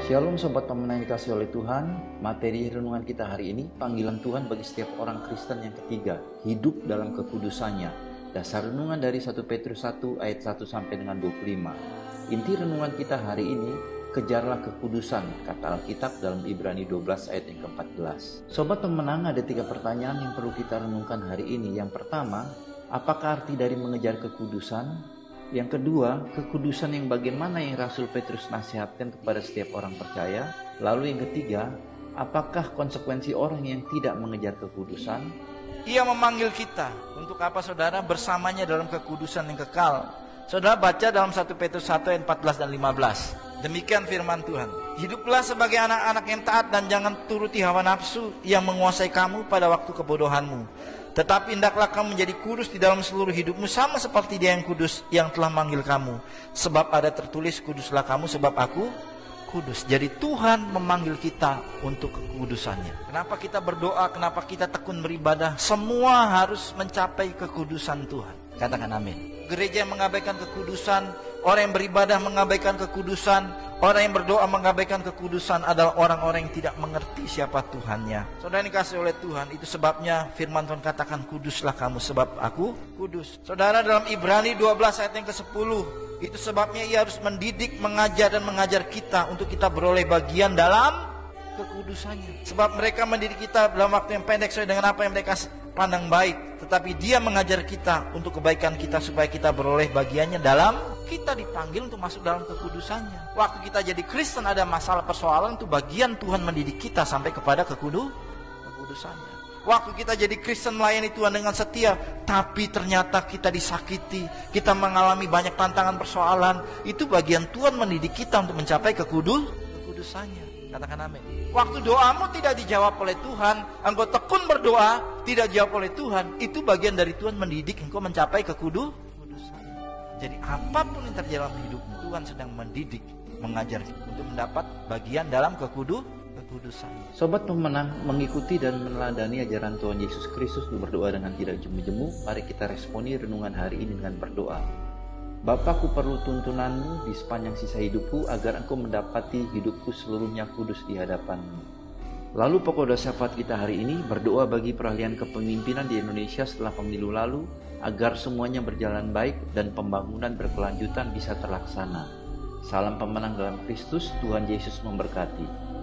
Shalom Sobat Pemenang yang dikasih oleh Tuhan. Materi renungan kita hari ini, panggilan Tuhan bagi setiap orang Kristen yang ketiga, hidup dalam kekudusannya. Dasar renungan dari 1 Petrus 1 ayat 1 sampai dengan 25. Inti renungan kita hari ini, kejarlah kekudusan, kata Alkitab dalam Ibrani 12 ayat yang ke-14. Sobat Pemenang, ada 3 pertanyaan yang perlu kita renungkan hari ini. Yang pertama, apakah arti dari mengejar kekudusan? Yang kedua, kekudusan yang bagaimana yang Rasul Petrus nasihatkan kepada setiap orang percaya. Lalu yang ketiga, apakah konsekuensi orang yang tidak mengejar kekudusan? Ia memanggil kita untuk apa saudara? Bersamanya dalam kekudusan yang kekal. Saudara baca dalam 1 Petrus 1 ayat 14 dan 15. Demikian firman Tuhan. Hiduplah sebagai anak-anak yang taat dan jangan turuti hawa nafsu yang menguasai kamu pada waktu kebodohanmu. Tetapi hendaklah kamu menjadi kudus di dalam seluruh hidupmu, sama seperti Dia yang kudus yang telah manggil kamu. Sebab ada tertulis, kuduslah kamu sebab aku kudus. Jadi Tuhan memanggil kita untuk kekudusannya. Kenapa kita berdoa, kenapa kita tekun beribadah? Semua harus mencapai kekudusan Tuhan. Katakan amin. Gereja yang mengabaikan kekudusan, orang yang beribadah mengabaikan kekudusan, orang yang berdoa mengabaikan kekudusan adalah orang-orang yang tidak mengerti siapa Tuhannya. Saudara yang dikasih oleh Tuhan, itu sebabnya firman Tuhan katakan, kuduslah kamu sebab aku kudus. Saudara, dalam Ibrani 12 ayat yang ke-10, itu sebabnya ia harus mendidik, mengajar dan mengajar kita untuk kita beroleh bagian dalam kekudusannya. Sebab mereka mendidik kita dalam waktu yang pendek sesuai dengan apa yang mereka pandang baik, tetapi Dia mengajar kita untuk kebaikan kita supaya kita beroleh bagiannya dalam, kita dipanggil untuk masuk dalam kekudusannya. Waktu kita jadi Kristen ada masalah persoalan, itu bagian Tuhan mendidik kita sampai kepada kekudusannya. Waktu kita jadi Kristen melayani Tuhan dengan setia, tapi ternyata kita disakiti, kita mengalami banyak tantangan persoalan, itu bagian Tuhan mendidik kita untuk mencapai kekudusannya. Katakan amin. Waktu doamu tidak dijawab oleh Tuhan, engkau tekun berdoa, tidak dijawab oleh Tuhan, itu bagian dari Tuhan mendidik engkau mencapai kekudusan. Jadi apapun yang terjadi dalam hidupmu, Tuhan sedang mendidik, mengajar untuk mendapat bagian dalam kekudusan. Sobat Pemenang, mengikuti dan meneladani ajaran Tuhan Yesus Kristus berdoa dengan tidak jemu-jemu. Mari kita responi renungan hari ini dengan berdoa. Bapa, ku perlu tuntunanmu di sepanjang sisa hidupku agar engkau mendapati hidupku seluruhnya kudus di hadapanmu. Lalu pokok doa syafaat kita hari ini, berdoa bagi peralihan kepemimpinan di Indonesia setelah pemilu lalu, agar semuanya berjalan baik dan pembangunan berkelanjutan bisa terlaksana. Salam pemenang dalam Kristus, Tuhan Yesus memberkati.